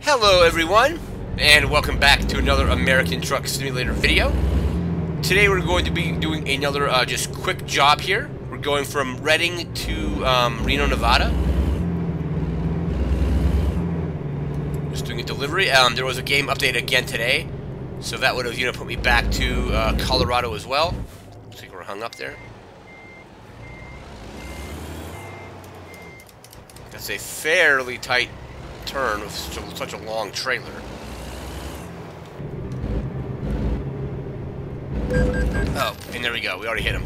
Hello everyone, and welcome back to another American Truck Simulator video. Today we're going to be doing another just quick job here. We're going from Reading to Reno, Nevada. Just doing a delivery. There was a game update again today, so that would have put me back to Colorado as well. Looks like we're hung up there. That's a fairly tight turn with such a long trailer. Oh, and there we go. We already hit him.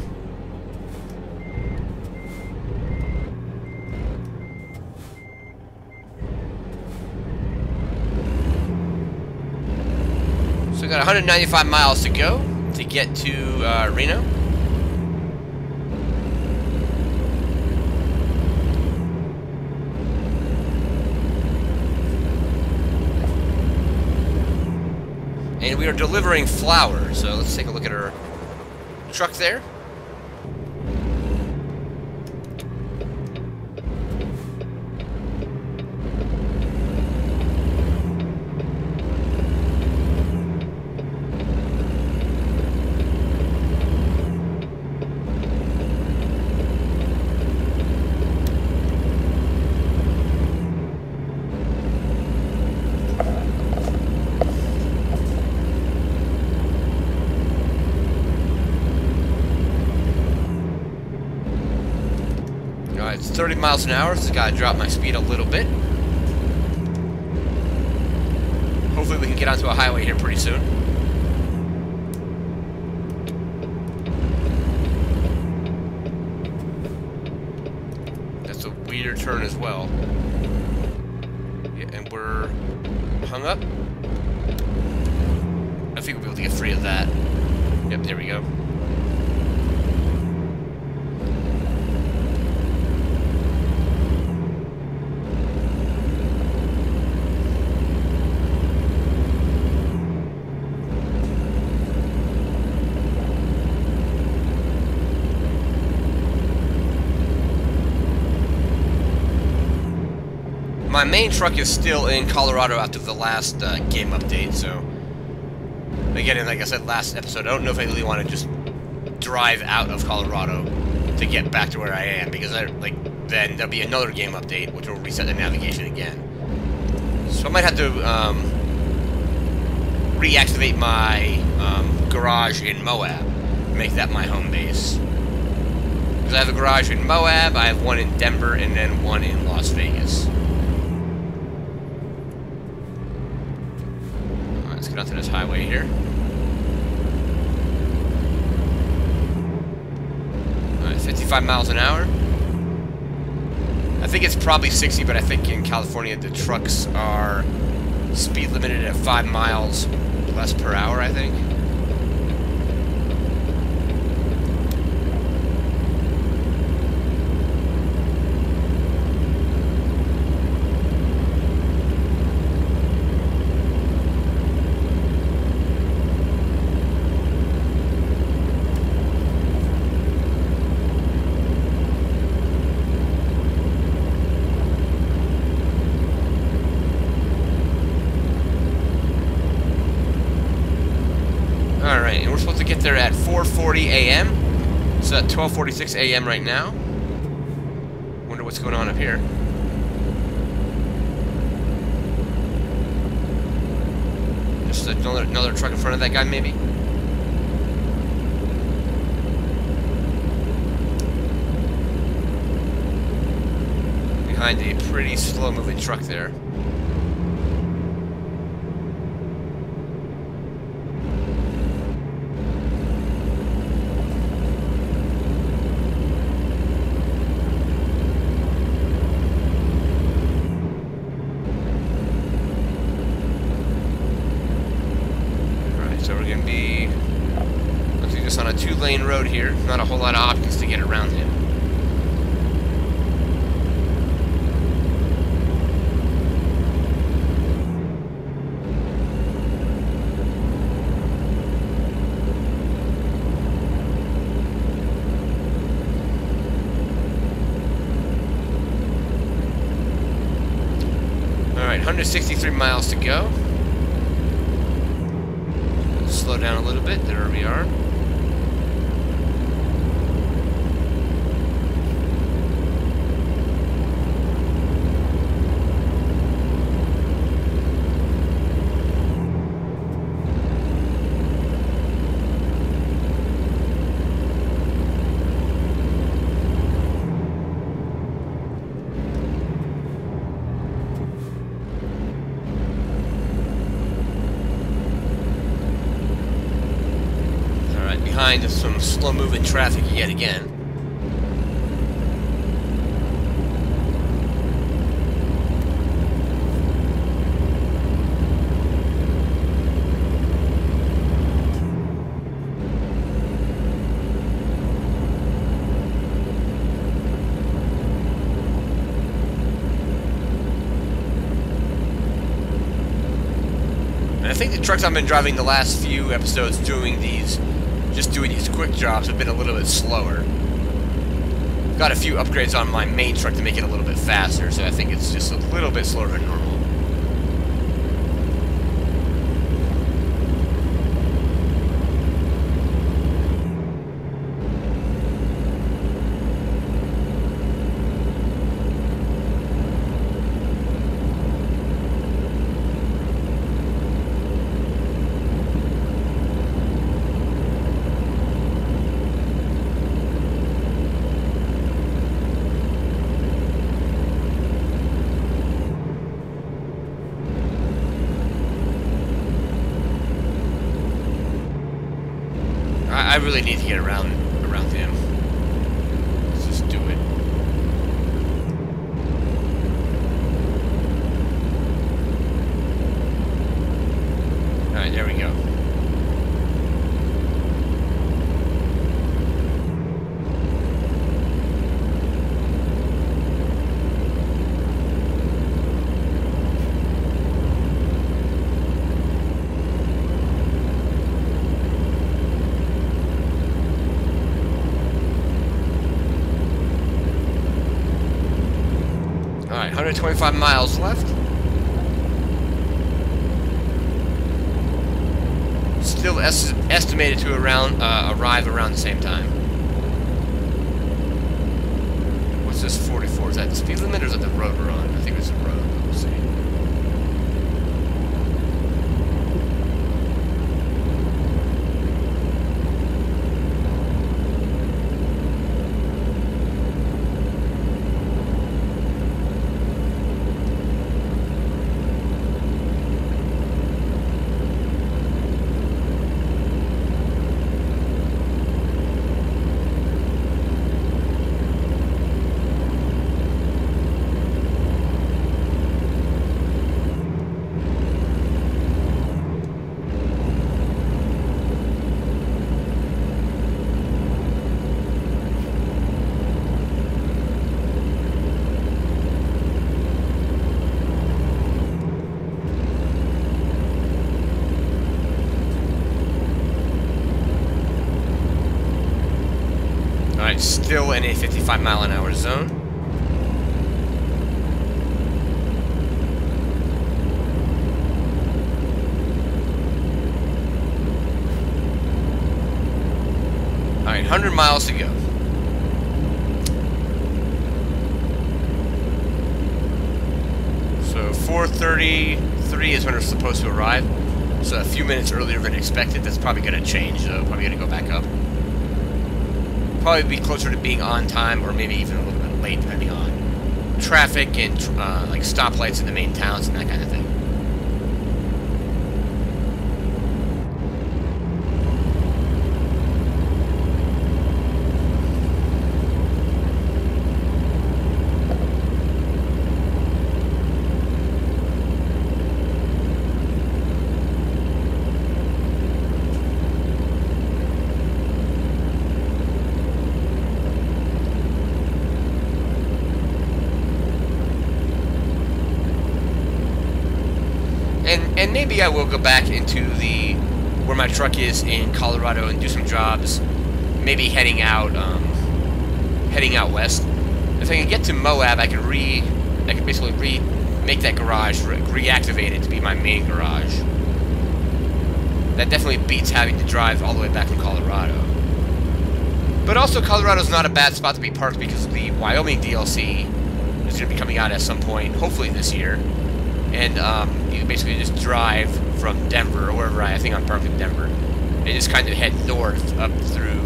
So we got 195 miles to go to get to Reno. And we are delivering flour, so let's take a look at our truck there. It's 30 miles an hour, so I gotta drop my speed a little bit. Hopefully we can get onto a highway here pretty soon. That's a weird turn as well. Yeah, and we're hung up. I think we'll be able to get free of that. Yep, there we go. My main truck is still in Colorado after the last game update, so again, like I said last episode, I don't know if I really want to just drive out of Colorado to get back to where I am, because then there'll be another game update which will reset the navigation again. So I might have to reactivate my garage in Moab, make that my home base. Because I have a garage in Moab, I have one in Denver, and then one in Las Vegas. Let's get onto this highway here. Alright, 55 miles an hour. I think it's probably 60, but I think in California the trucks are speed limited at 5 miles less per hour, I think. Alright, and we're supposed to get there at 4:40 a.m. So at 12:46 a.m. right now. Wonder what's going on up here. Just another truck in front of that guy, maybe? Behind a pretty slow-moving truck there. So we're going to be just on a 2-lane road here. Not a whole lot of options to get around him. Alright, 163 miles to go. Slow down a little bit. There we are. Behind some slow-moving traffic yet again. And I think the trucks I've been driving the last few episodes doing these quick jobs have been a little bit slower. Got a few upgrades on my main truck to make it a little bit faster, so I think it's just a little bit slower than normal. I really need to get around him. Let's just do it. Alright, there we go. Alright, 125 miles left. Still estimated to arrive around the same time. What's this 44? Is that the speed limit or is that the road we're on? I think it's the road, but we'll see. Alright, still in a 55-mile-an-hour zone. Alright, 100 miles to go. So 4:33 is when we're supposed to arrive. So a few minutes earlier than expected. That's probably going to change, though. Probably going to go back up. Probably be closer to being on time, or maybe even a little bit late, depending on traffic and like stoplights in the main towns and that kind of thing. And maybe I will go back into where my truck is in Colorado and do some jobs. Maybe heading out west. If I can get to Moab, I can basically make that garage reactivate it to be my main garage. That definitely beats having to drive all the way back from Colorado. But also, Colorado's not a bad spot to be parked because the Wyoming DLC is going to be coming out at some point, hopefully this year. And you basically just drive from Denver, or wherever I think I'm parked in Denver, and just kind of head north up through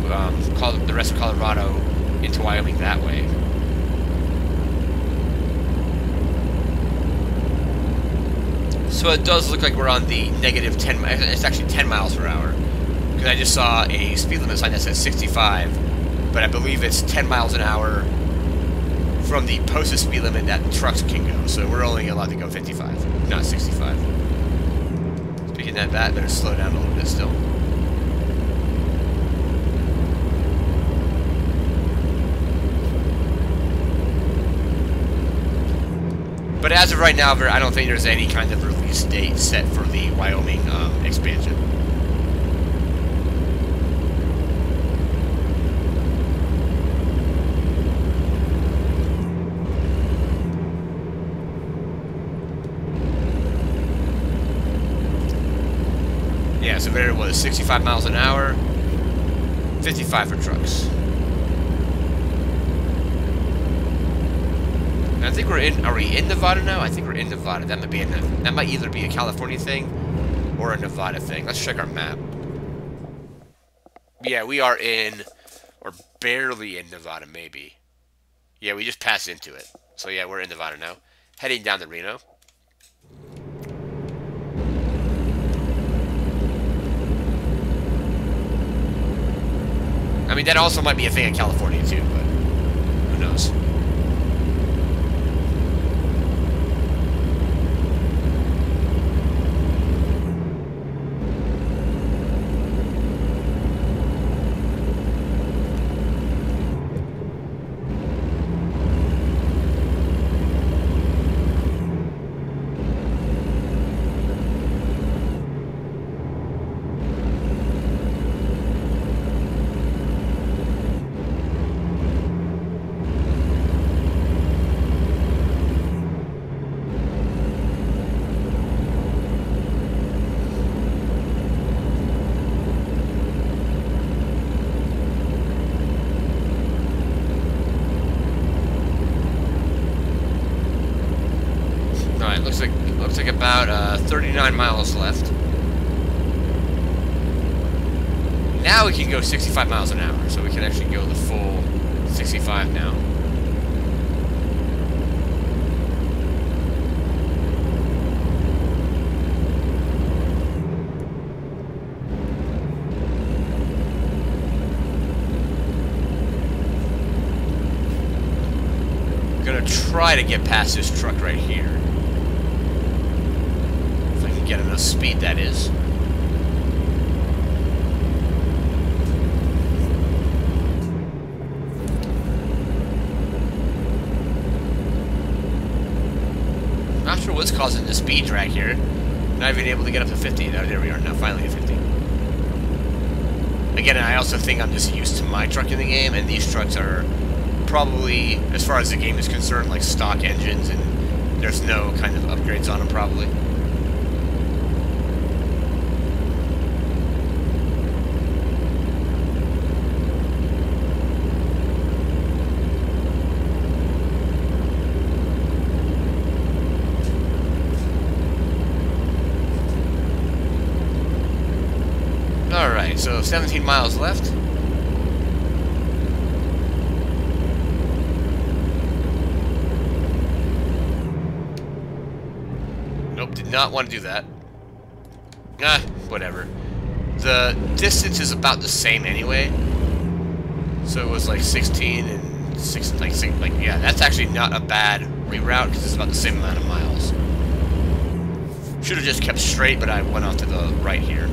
the rest of Colorado into Wyoming that way. So it does look like we're on the negative 10, it's actually 10 miles per hour. Because I just saw a speed limit sign that says 65, but I believe it's 10 miles an hour from the posted speed limit that trucks can go. So we're only allowed to go 55, not 65. Speaking of that, better slow down a little bit still. But as of right now, I don't think there's any kind of release date set for the Wyoming expansion. Yeah, so there it was, 65 miles an hour, 55 for trucks. I think we're in. Are we in Nevada now? I think we're in Nevada. That might either be a California thing or a Nevada thing. Let's check our map. Yeah, we are in, or barely in Nevada, maybe. Yeah, we just passed into it. So yeah, we're in Nevada now. Heading down to Reno. I mean, that also might be a thing in California too, but who knows? Looks like about 39 miles left. Now we can go 65 miles an hour, so we can actually go the full 65 now. Gonna try to get past this truck right here. Get enough speed, that is. Not sure what's causing the speed drag here. Not even able to get up to 50. Oh, there we are now, finally at 50. Again, I also think I'm just used to my truck in the game, and these trucks are probably, as far as the game is concerned, like stock engines, and there's no kind of upgrades on them probably. Alright, so 17 miles left. Nope, did not want to do that. Ah, whatever. The distance is about the same anyway. So it was like 16 and 6, yeah, that's actually not a bad reroute because it's about the same amount of miles. Should have just kept straight, but I went off to the right here.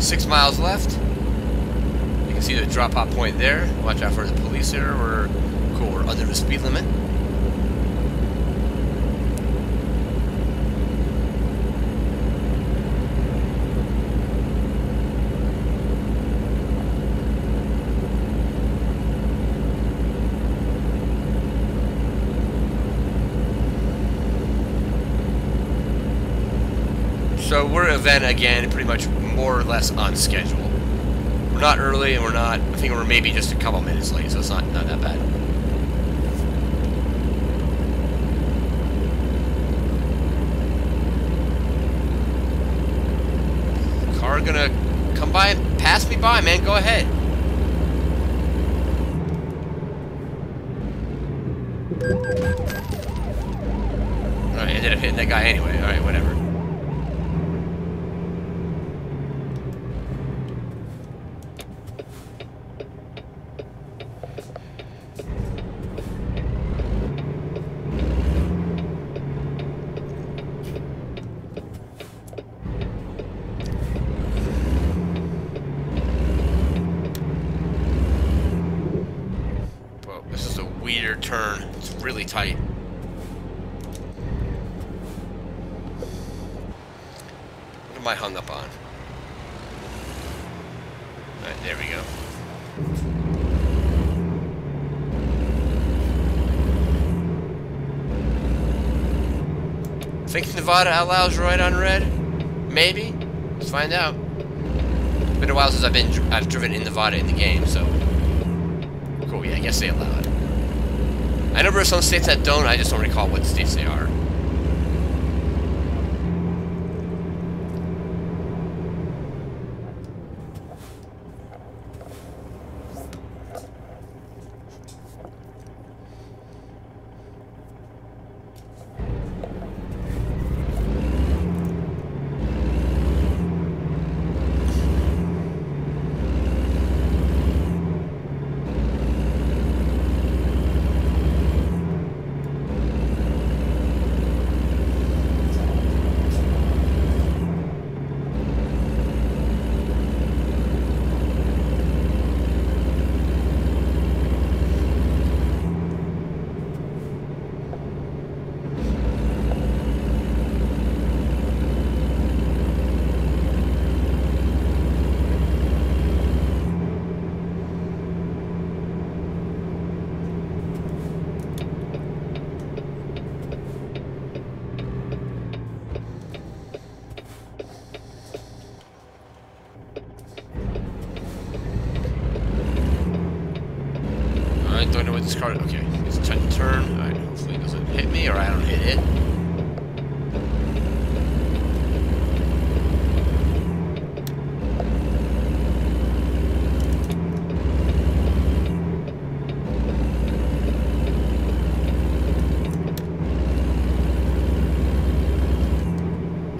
6 miles left. You can see the drop-off point there. Watch out for the police there. We're cool. We're under the speed limit. So we're then again pretty much more or less on schedule. We're not early and we're not, I think we're maybe just a couple minutes late, so it's not that bad. Car gonna come by and pass me by, man, go ahead. Alright, I ended up hitting that guy anyway, alright, whatever. This is a weird turn. It's really tight. What am I hung up on? Alright, there we go. I think Nevada allows right on red. Maybe. Let's find out. It's been a while since I've driven in Nevada in the game, so. Cool, yeah, I guess they allow it. I know there are some states that don't, I just don't recall what states they are. Don't know what this car. Okay, it's trying to turn. Alright, hopefully it doesn't hit me or I don't hit it.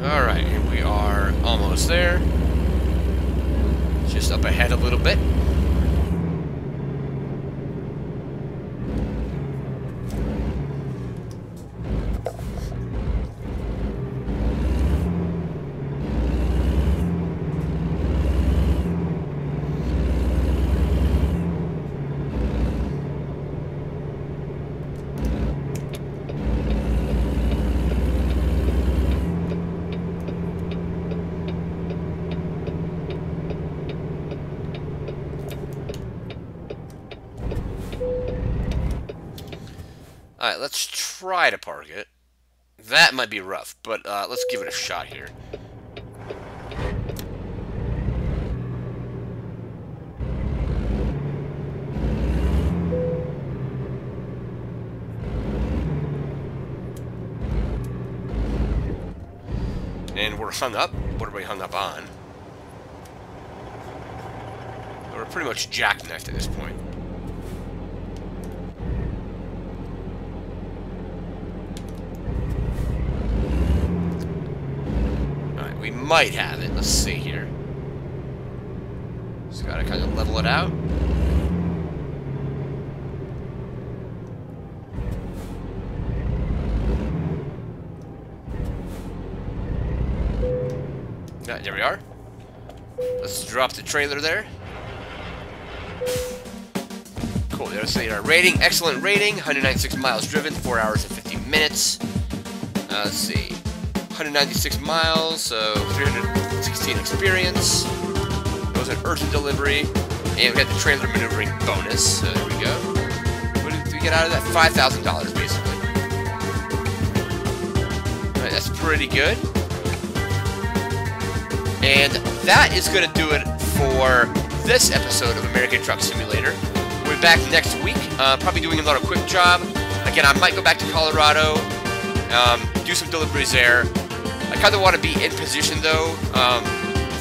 Alright, here we are almost there. Just up ahead a little bit. Alright, let's try to park it. That might be rough, but let's give it a shot here. And we're hung up. What are we hung up on? We're pretty much jackknifed at this point. Alright, we might have it. Let's see here. Just gotta kind of level it out. There we are. Let's drop the trailer there. Cool, there's our rating. Excellent rating. 196 miles driven, 4 hours and 50 minutes. Let's see. 196 miles, so 316 experience. It was an urgent delivery. And we got the trailer maneuvering bonus. So there we go. What did we get out of that? $5,000 basically. Alright, that's pretty good. And that is going to do it for this episode of American Truck Simulator. We'll be back next week, probably doing another quick job. Again, I might go back to Colorado, do some deliveries there. I kind of want to be in position, though,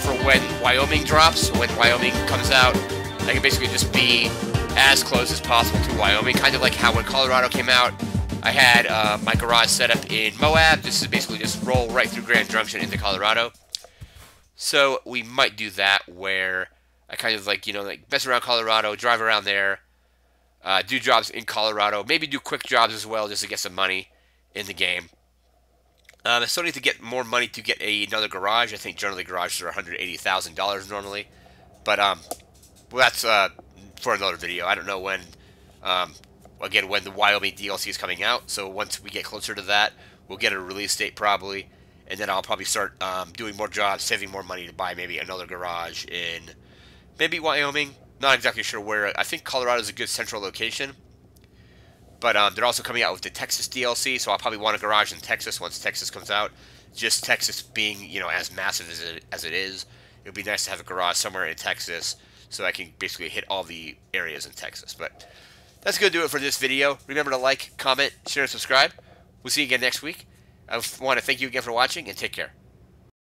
for when Wyoming drops. When Wyoming comes out, I can basically just be as close as possible to Wyoming, kind of like how when Colorado came out, I had my garage set up in Moab. This is basically just roll right through Grand Junction into Colorado. So we might do that where I kind of like, like mess around Colorado, drive around there, do jobs in Colorado, maybe do quick jobs as well just to get some money in the game. I still need to get more money to get another garage. I think generally garages are $180,000 normally. But well, that's for another video. I don't know when, again, when the Wyoming DLC is coming out. So once we get closer to that, we'll get a release date probably. And then I'll probably start doing more jobs, saving more money to buy maybe another garage in maybe Wyoming. Not exactly sure where. I think Colorado is a good central location. But they're also coming out with the Texas DLC, so I'll probably want a garage in Texas once Texas comes out. Just Texas being, as massive as it is, it would be nice to have a garage somewhere in Texas so I can basically hit all the areas in Texas. But that's going to do it for this video. Remember to like, comment, share, and subscribe. We'll see you again next week. I want to thank you again for watching, and take care.